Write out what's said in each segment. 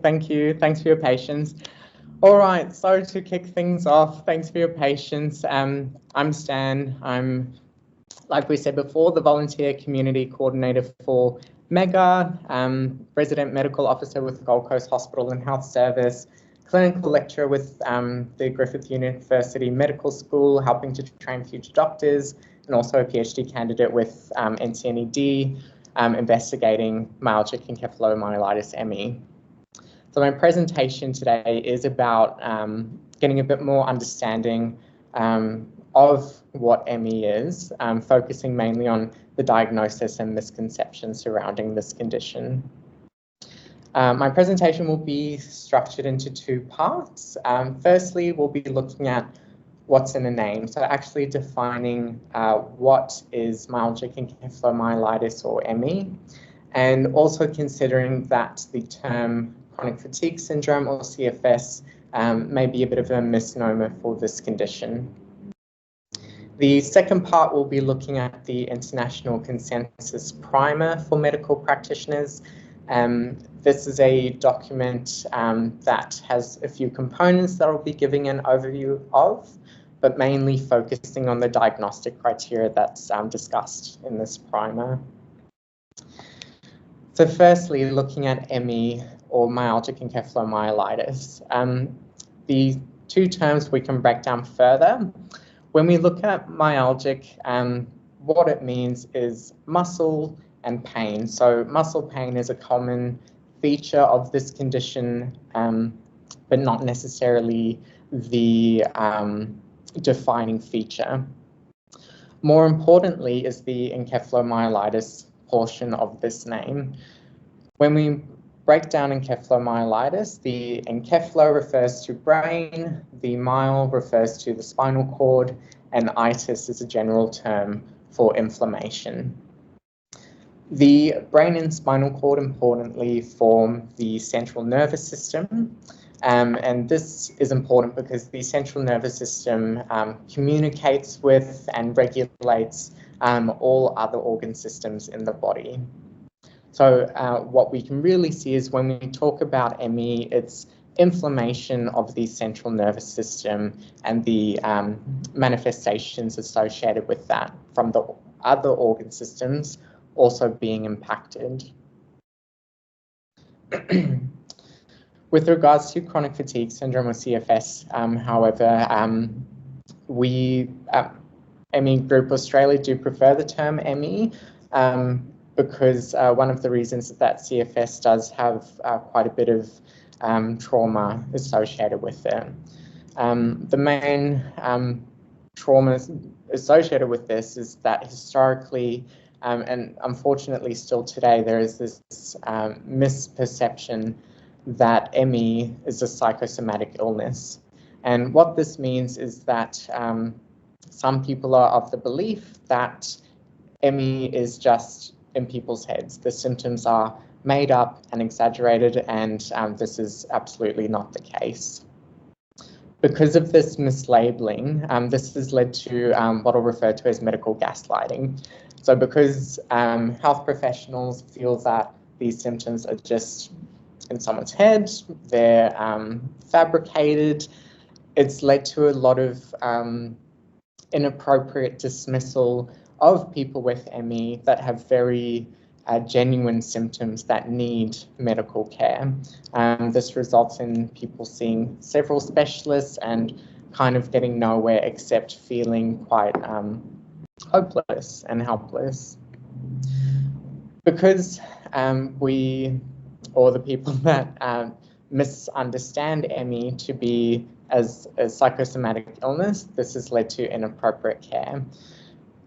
thank you. Thanks for your patience. All right, so to kick things off, thanks for your patience. I'm Stan. I'm, like we said before, the volunteer community coordinator for MEGA, resident medical officer with the Gold Coast Hospital and Health Service, clinical lecturer with the Griffith University Medical School, helping to train future doctors, and also a PhD candidate with NCNED, investigating myalgic encephalomyelitis ME. So my presentation today is about getting a bit more understanding of what ME is, focusing mainly on the diagnosis and misconceptions surrounding this condition. My presentation will be structured into two parts. Firstly, we'll be looking at what's in a name, so actually defining what is myalgic encephalomyelitis or ME, and also considering that the term chronic fatigue syndrome or CFS may be a bit of a misnomer for this condition. The second part will be looking at the International Consensus Primer for medical practitioners. This is a document that has a few components that I'll be giving an overview of, but mainly focusing on the diagnostic criteria that's discussed in this primer. So firstly, looking at ME or myalgic encephalomyelitis. The two terms we can break down further. When we look at myalgic, what it means is muscle and pain. So muscle pain is a common feature of this condition, but not necessarily the defining feature. More importantly is the encephalomyelitis portion of this name. When we break down encephalomyelitis, the encephalo refers to brain, the myel refers to the spinal cord, and itis is a general term for inflammation. The brain and spinal cord importantly form the central nervous system, and this is important because the central nervous system communicates with and regulates all other organ systems in the body. So what we can really see is when we talk about ME, it's inflammation of the central nervous system and the manifestations associated with that from the other organ systems also being impacted. With regards to chronic fatigue syndrome or CFS, however, we at ME Group Australia do prefer the term ME because one of the reasons that CFS does have quite a bit of trauma associated with it. The main trauma associated with this is that historically, and unfortunately still today, there is this misperception that ME is a psychosomatic illness. And what this means is that some people are of the belief that ME is just in people's heads. The symptoms are made up and exaggerated, and this is absolutely not the case. Because of this mislabeling, this has led to what I'll refer to as medical gaslighting. So because health professionals feel that these symptoms are just in someone's head, they're fabricated, it's led to a lot of inappropriate dismissal of people with ME that have very genuine symptoms that need medical care. This results in people seeing several specialists and kind of getting nowhere except feeling quite hopeless and helpless. Because the people that misunderstand ME to be as a psychosomatic illness, this has led to inappropriate care.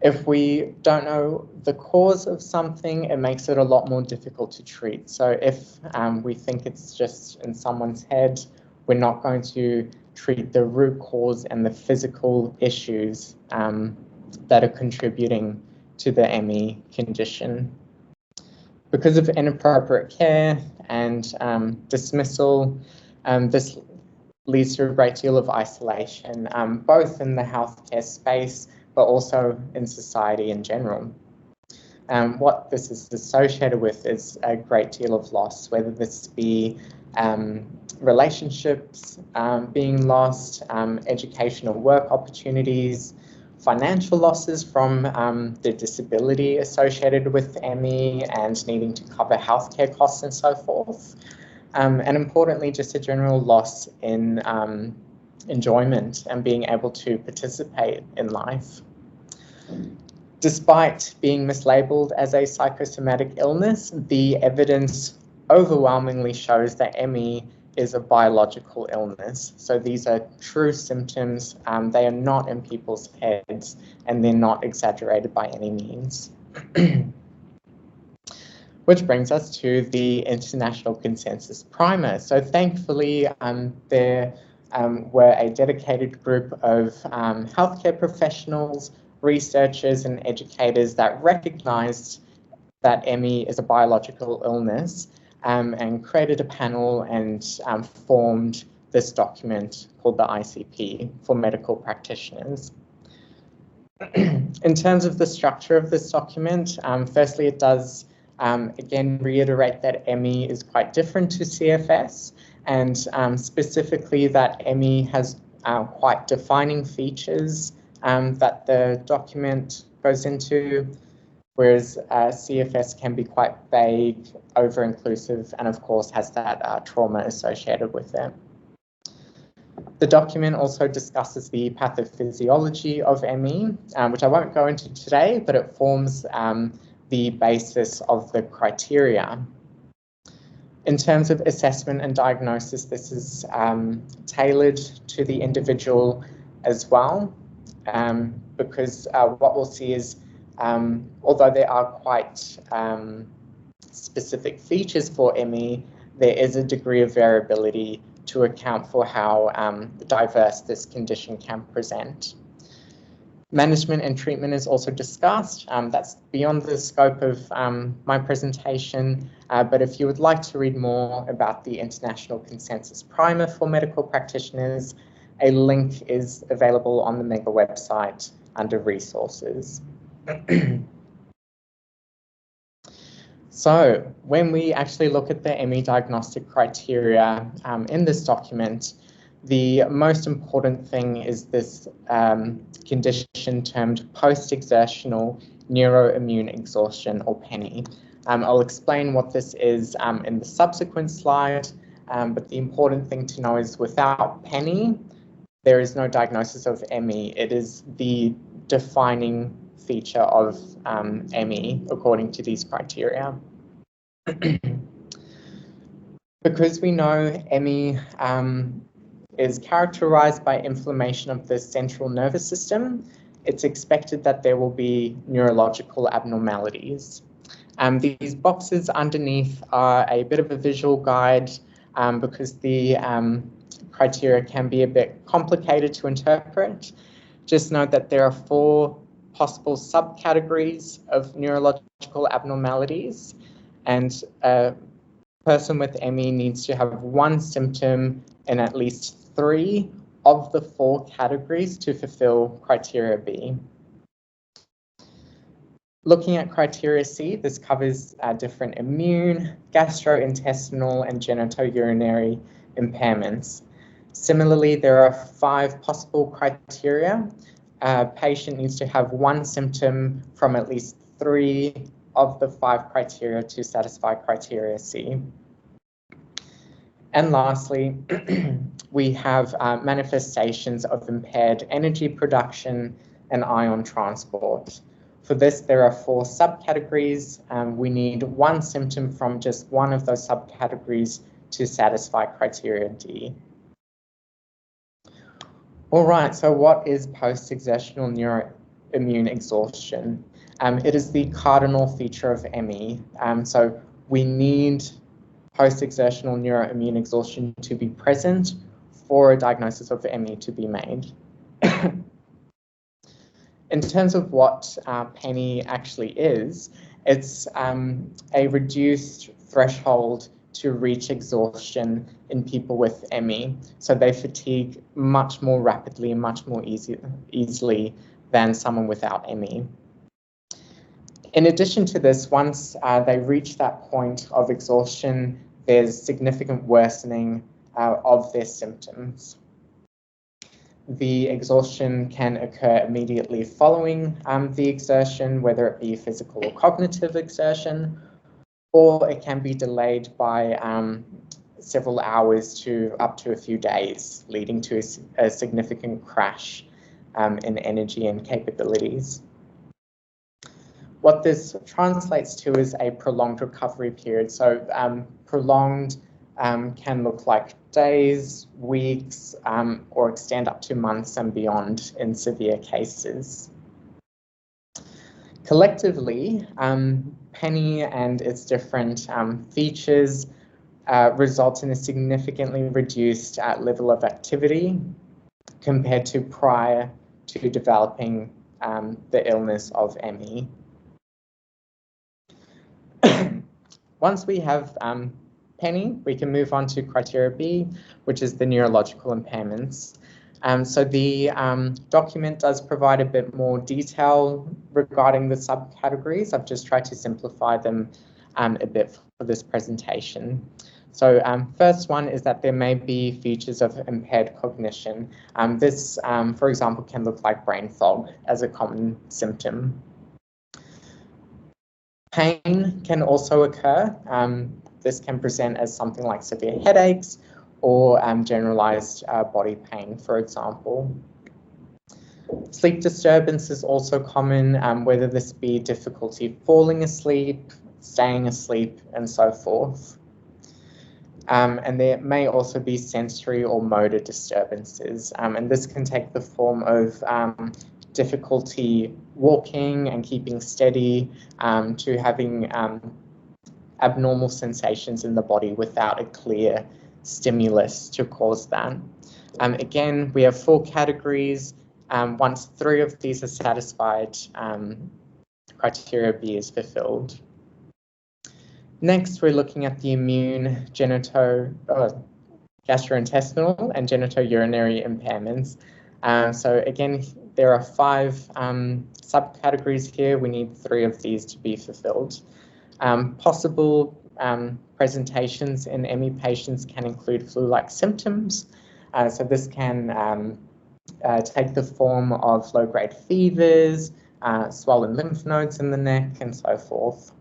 If we don't know the cause of something, it makes it a lot more difficult to treat. So if we think it's just in someone's head, we're not going to treat the root cause and the physical issues that are contributing to the ME condition. Because of inappropriate care and dismissal, this leads to a great deal of isolation, both in the healthcare space, but also in society in general. What this is associated with is a great deal of loss, whether this be relationships being lost, educational work opportunities, financial losses from the disability associated with ME and needing to cover healthcare costs and so forth. And importantly, just a general loss in enjoyment and being able to participate in life. Despite being mislabeled as a psychosomatic illness, the evidence overwhelmingly shows that ME is a biological illness. So these are true symptoms. They are not in people's heads, and they're not exaggerated by any means. Which brings us to the International Consensus Primer. So thankfully, there were a dedicated group of healthcare professionals, researchers and educators that recognized that ME is a biological illness and created a panel and formed this document called the ICP for medical practitioners. In terms of the structure of this document, firstly, it does again reiterate that ME is quite different to CFS, and specifically that ME has quite defining features that the document goes into, whereas CFS can be quite vague, over-inclusive, and of course has that trauma associated with it. The document also discusses the pathophysiology of ME, which I won't go into today, but it forms the basis of the criteria. In terms of assessment and diagnosis, this is tailored to the individual as well, because what we'll see is, although there are quite specific features for ME, there is a degree of variability to account for how diverse this condition can present. Management and treatment is also discussed. That's beyond the scope of my presentation, but if you would like to read more about the International Consensus Primer for medical practitioners, a link is available on the MEGA website under resources. So when we actually look at the ME diagnostic criteria in this document, the most important thing is this condition termed post-exertional neuroimmune exhaustion, or PENI. I'll explain what this is in the subsequent slide, but the important thing to know is without PENI, there is no diagnosis of ME. It is the defining feature of ME according to these criteria. Because we know ME is characterized by inflammation of the central nervous system, it's expected that there will be neurological abnormalities. These boxes underneath are a bit of a visual guide because the criteria can be a bit complicated to interpret. Just note that there are 4 possible subcategories of neurological abnormalities, and a person with ME needs to have 1 symptom in at least 3 of the 4 categories to fulfill criteria B. Looking at criteria C, this covers different immune, gastrointestinal, and genitourinary impairments. Similarly, there are 5 possible criteria. A patient needs to have 1 symptom from at least 3 of the 5 criteria to satisfy criteria C. And lastly, we have manifestations of impaired energy production and ion transport. For this, there are 4 subcategories. We need 1 symptom from just 1 of those subcategories to satisfy criteria D. All right, so what is post-exertional neuroimmune exhaustion? It is the cardinal feature of ME. So we need post-exertional neuroimmune exhaustion to be present for a diagnosis of ME to be made. In terms of what PENI actually is, it's a reduced threshold to reach exhaustion in people with ME. So they fatigue much more rapidly and much more easily than someone without ME. In addition to this, once they reach that point of exhaustion, there's significant worsening of their symptoms. The exhaustion can occur immediately following the exertion, whether it be physical or cognitive exertion, or it can be delayed by several hours to up to a few days, leading to a significant crash in energy and capabilities. What this translates to is a prolonged recovery period. So prolonged can look like days, weeks, or extend up to months and beyond in severe cases. Collectively, PENI and its different features result in a significantly reduced level of activity compared to prior to developing the illness of ME. Once we have PENI, we can move on to criteria B, which is the neurological impairments. So the document does provide a bit more detail regarding the subcategories. I've just tried to simplify them a bit for this presentation. So first one is that there may be features of impaired cognition. This, for example, can look like brain fog as a common symptom. Pain can also occur. This can present as something like severe headaches or generalized body pain, for example. Sleep disturbance is also common, whether this be difficulty falling asleep, staying asleep, and so forth. And there may also be sensory or motor disturbances, and this can take the form of difficulty walking and keeping steady, to having abnormal sensations in the body without a clear stimulus to cause that. Again, we have 4 categories. Once 3 of these are satisfied, criteria B is fulfilled. Next, we're looking at the immune, gastrointestinal and genitourinary impairments. So again, there are 5 subcategories here. We need 3 of these to be fulfilled. Possible presentations in ME patients can include flu-like symptoms. So this can take the form of low-grade fevers, swollen lymph nodes in the neck, and so forth.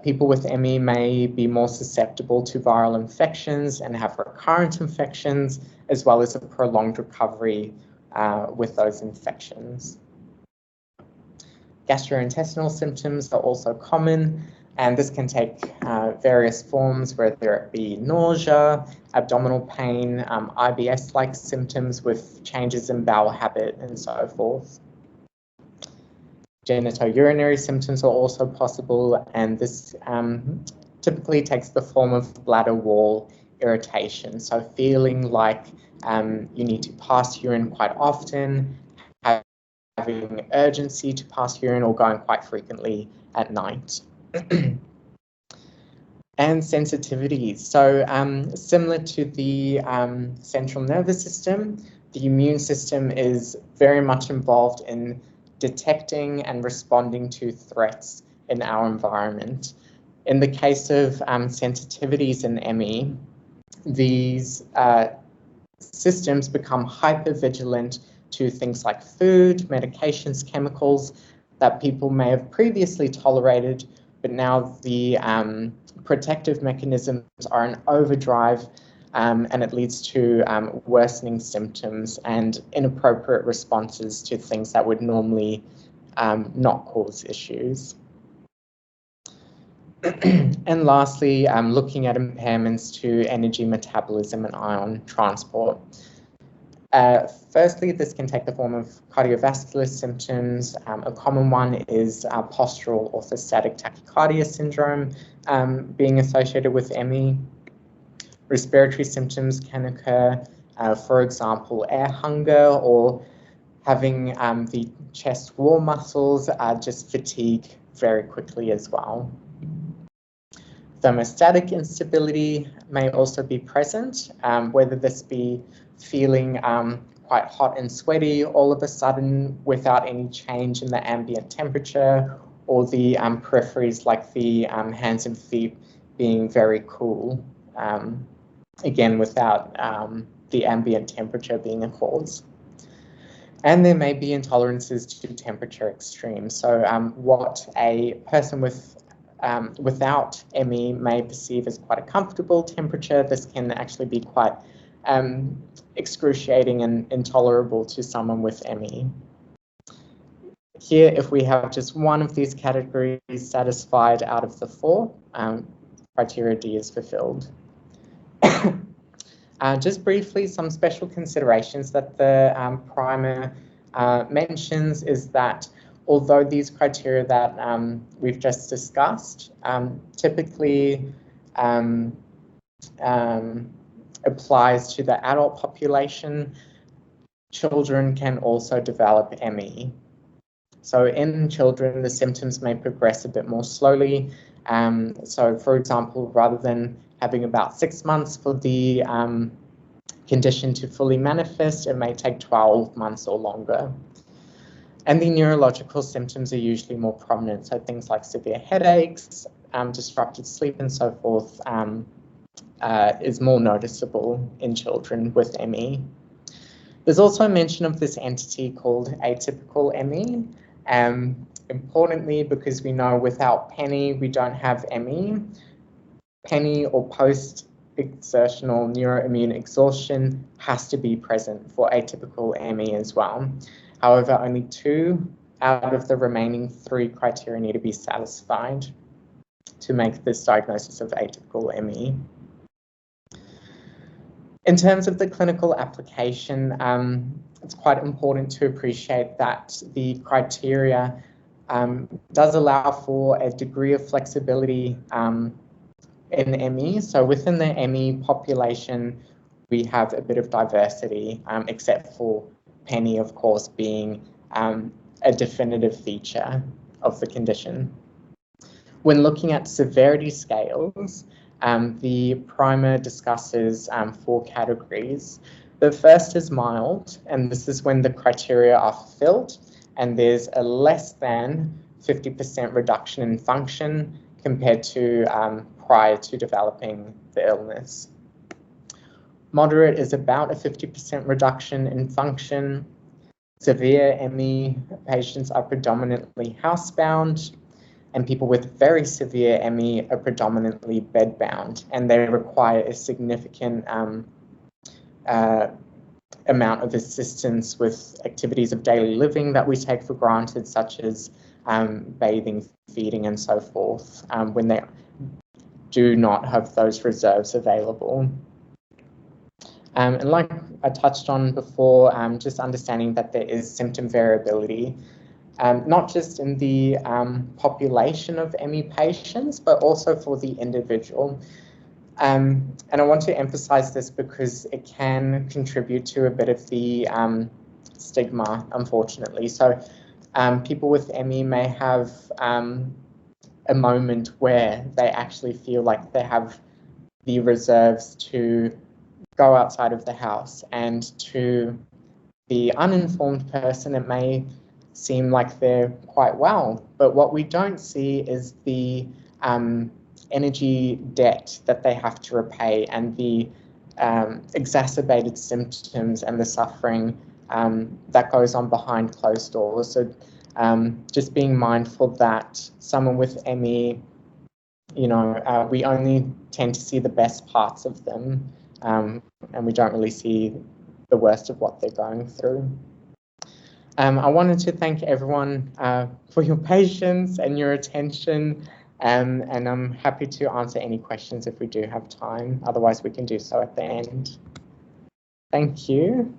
People with ME may be more susceptible to viral infections and have recurrent infections, as well as a prolonged recovery with those infections. Gastrointestinal symptoms are also common, and this can take various forms, whether it be nausea, abdominal pain, IBS-like symptoms with changes in bowel habit, and so forth. Genitourinary symptoms are also possible, and this typically takes the form of bladder wall irritation. So feeling like you need to pass urine quite often, having urgency to pass urine, or going quite frequently at night. And sensitivities. So similar to the central nervous system, the immune system is very much involved in detecting and responding to threats in our environment. In the case of sensitivities in ME, these systems become hypervigilant to things like food, medications, chemicals that people may have previously tolerated, but now the protective mechanisms are in overdrive, and it leads to worsening symptoms and inappropriate responses to things that would normally not cause issues. And lastly, looking at impairments to energy metabolism and ion transport. Firstly, this can take the form of cardiovascular symptoms. A common one is postural orthostatic tachycardia syndrome being associated with ME. Respiratory symptoms can occur, for example, air hunger, or having the chest wall muscles just fatigue very quickly as well. Thermostatic instability may also be present, whether this be feeling quite hot and sweaty all of a sudden without any change in the ambient temperature, or the peripheries like the hands and feet being very cool, again, without the ambient temperature being a cause. And there may be intolerances to temperature extremes. So what a person without ME may perceive as quite a comfortable temperature, this can actually be quite excruciating and intolerable to someone with ME. Here, if we have just one of these categories satisfied out of the 4, criteria D is fulfilled. Just briefly, some special considerations that the primer mentions is that although these criteria that we've just discussed typically applies to the adult population, children can also develop ME. So in children, the symptoms may progress a bit more slowly. So for example, rather than having about 6 months for the condition to fully manifest, it may take 12 months or longer. And the neurological symptoms are usually more prominent. So things like severe headaches, disrupted sleep and so forth is more noticeable in children with ME. There's also a mention of this entity called atypical ME. Importantly, because we know without PENI, we don't have ME. PENI or post-exertional neuroimmune exhaustion has to be present for atypical ME as well. However, only 2 out of the remaining 3 criteria need to be satisfied to make this diagnosis of atypical ME. In terms of the clinical application, it's quite important to appreciate that the criteria does allow for a degree of flexibility in ME. So within the ME population, we have a bit of diversity, except for PENI, of course, being a definitive feature of the condition. When looking at severity scales, the primer discusses 4 categories. The first is mild, and this is when the criteria are fulfilled and there's a less than 50% reduction in function compared to prior to developing the illness. Moderate is about a 50% reduction in function. Severe ME patients are predominantly housebound, and people with very severe ME are predominantly bedbound, and they require a significant amount of assistance with activities of daily living that we take for granted, such as bathing, feeding, and so forth, when they do not have those reserves available. And like I touched on before, just understanding that there is symptom variability, not just in the population of ME patients, but also for the individual. And I want to emphasize this because it can contribute to a bit of the stigma, unfortunately. So people with ME may have a moment where they actually feel like they have the reserves to go outside of the house, and to the uninformed person, it may seem like they're quite well. But what we don't see is the energy debt that they have to repay, and the exacerbated symptoms and the suffering that goes on behind closed doors. So just being mindful that someone with ME, we only tend to see the best parts of them, and we don't really see the worst of what they're going through. I wanted to thank everyone for your patience and your attention, and I'm happy to answer any questions if we do have time. Otherwise, we can do so at the end. Thank you.